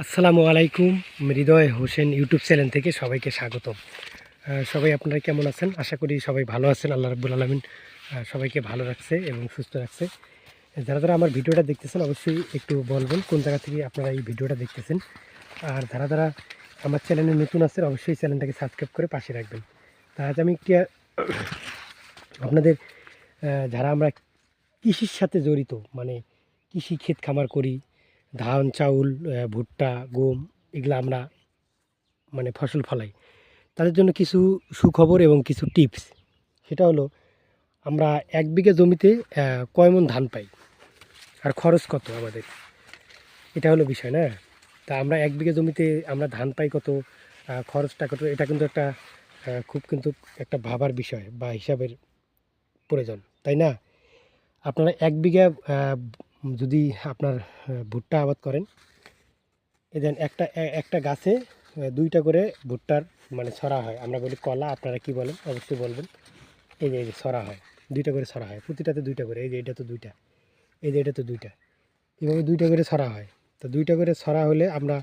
আসসালামু আলাইকুম। হৃদয় Hossain YouTube channel থেকে সবাইকে স্বাগতম। সবাই আপনারা কেমন আছেন? আশা করি সবাই ভালো আছেন। আল্লাহ রাব্বুল আলামিন সবাইকে ভালো রাখছে এবং সুস্থ রাখছে। যারা আমার ভিডিওটা দেখতেছেন অবশ্যই একটু বলবেন কোন জায়গা থেকে আপনারা এই ভিডিওটা দেখতেছেন। আর যারা আমার চ্যানেলে নতুন আছেন অবশ্যই চ্যানেলটাকে সাবস্ক্রাইব করে পাশে রাখবেন। তা আজ আমি একটি আপনাদের যারা আমরা কৃষির সাথে জড়িত, মানে কৃষি ক্ষেত খামার করি, ধান, চাউল, ভুট্টা, গম এগুলা আমরা মানে ফসল ফলাই। তাদের জন্য কিছু সুখবর এবং কিছু টিপস। সেটা হলো আমরা ১ বিঘা জমিতে কয় মণ ধান পাই আর খরচ কত আমাদের? এটা হলো বিষয়, না? তা আমরা ১ বিঘা জমিতে আমরা ধান পাই কত, খরচটা কত, এটা কিন্তু একটা খুব কিন্তু একটা ভাবার বিষয় বা হিসাবের প্রয়োজন, তাই না? আপনারা ১ বিঘা যদি আপনার ভুট্টা আবাদ করেন, এই দেন একটা গাছে ২টা করে ভুট্টার মানে ছড়া হয়। আমরা বলি কলা, আপনারা কি বলেন অবশ্যই বলবেন। এই যে ছড়া হয়, ২টা করে ছড়া হয়। প্রতিটাতে ২টা করে। এই যে এটা তো ২টা, এই যে এটা তো ২টা। এভাবে ২টা করে ছড়া হয়। তো ২টা করে ছড়া হলে আমরা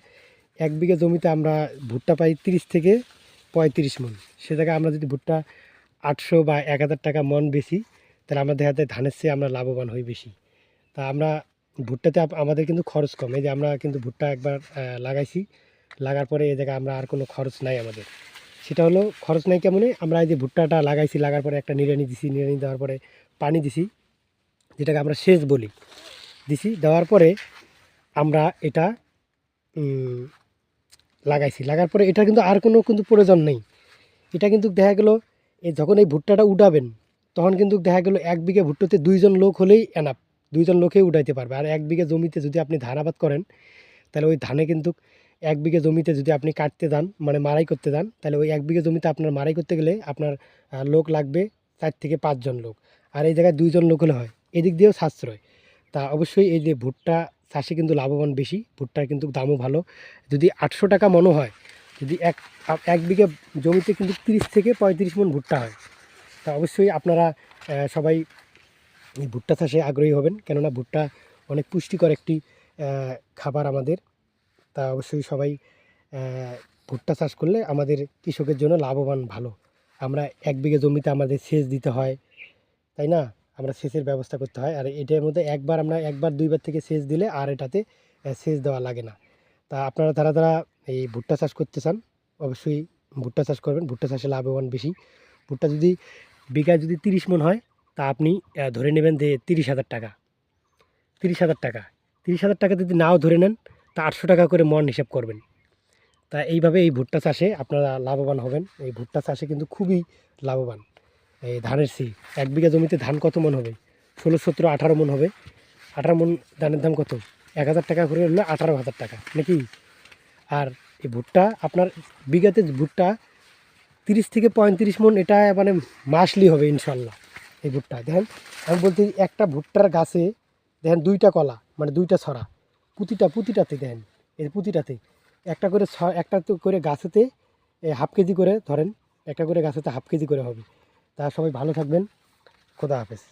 ১ বিঘা জমিতে আমরা ভুট্টা পাই ৩০ থেকে ৩৫ মণ। সে জায়গায় আমরা যদি ভুট্টা ৮০০ বা ১,০০০ টাকা মণ বেচি, তাহলে আমরা দেখা যায় ধানের চেয়ে আমরা লাভবান হই বেশি। তা আমরা ভুট্টাতে আমাদের কিন্তু খরচ কম। এই যে আমরা কিন্তু ভুট্টা একবার লাগাইছি, লাগার পরে এই জায়গায় আমরা আর কোনো খরচ নাই আমাদের। সেটা হলো খরচ নাই কেমনে? আমরা এই যে ভুট্টাটা লাগাইছি, লাগার পরে একটা নিড়ানি দিছি, নিড়ানি দেওয়ার পরে পানি দিছি, যেটাকে আমরা সেচ বলি, দিছি। দেওয়ার পরে আমরা এটা উম লাগাইছি। লাগার পরে এটার কিন্তু আর কোনো কিন্তু প্রয়োজন নেই। এটা কিন্তু দেখা গেল যখন এই ভুট্টাটা উঠাবেন, তখন কিন্তু দেখা গেল ১ বিঘা ভুট্টাতে ২ জন লোক হলেই এনাফ। ২ জন লোকেই উঠাইতে পারবে। আর ১ বিঘা জমিতে যদি আপনি ধান আবাদ করেন, তাহলে ওই ধানে কিন্তু ১ বিঘা জমিতে যদি আপনি কাটতে যান, মানে মাড়াই করতে যান, তাহলে ওই ১ বিঘা জমিতে আপনার মাড়াই করতে গেলে আপনার লোক লাগবে ৪ থেকে ৫ জন লোক। আর এই জায়গায় ২ জন লোক হলে হয়। এদিক দিয়েও সাশ্রয়। তা অবশ্যই এই যে ভুট্টা চাষে কিন্তু লাভবান বেশি। ভুট্টার কিন্তু দামও ভালো। যদি ৮০০ টাকা মণও হয়, যদি ১ বিঘা জমিতে কিন্তু ৩০ থেকে ৩৫ মণ ভুট্টা হয়। তা অবশ্যই আপনারা সবাই এই ভুট্টা চাষে আগ্রহী হবেন। কেননা ভুট্টা অনেক পুষ্টিকর একটি খাবার আমাদের। তা অবশ্যই সবাই ভুট্টা চাষ করলে আমাদের কৃষকের জন্য লাভবান ভালো। আমরা ১ বিঘা জমিতে আমাদের সেচ দিতে হয়, তাই না? আমরা সেচের ব্যবস্থা করতে হয়। আর এটার মধ্যে আমরা ১ বার ২ বার থেকে সেচ দিলে আর এটাতে সেচ দেওয়া লাগে না। তা আপনারা যারা এই ভুট্টা চাষ করতে চান, অবশ্যই ভুট্টা চাষ করবেন। ভুট্টা চাষে লাভবান বেশি। ভুট্টা যদি বিঘায় যদি ৩০ মণ হয়, তা আপনি ধরে নেবেন যে ৩০,০০০ টাকা। ৩০,০০০ টাকা। ৩০,০০০ টাকা যদি নাও ধরে নেন, তা ৮০০ টাকা করে মণ হিসাব করবেন। তা এইভাবে এই ভুট্টা চাষে আপনারা লাভবান হবেন। এই ভুট্টা চাষে কিন্তু খুবই লাভবান। এই ধানের চেয়ে ১ বিঘা জমিতে ধান কত মণ হবে? ১৬, ১৭, ১৮ মণ হবে। ১৮ মণ ধানের দাম কত? ১,০০০ টাকা করে হলে ১৮,০০০ টাকা, নাকি? আর এই ভুট্টা আপনার বিঘাতে ভুট্টা ৩০ থেকে ৩৫ মণ, এটা মানে মাসলি হবে ইনশাল্লাহ। এই ভুট্টা দেখেন, আমি বলতে একটা ভুট্টার গাছে দেখেন ২টা কলা, মানে ২টা ছড়া। প্রতিটাতে দেখেন, এই প্রতিটাতে একটা তো করে গাছেতে 1/2 কেজি করে ধরেন, একটা করে গাছেতে 1/2 কেজি করে হবে। তা সবাই ভালো থাকবেন। খোদা হাফেজ।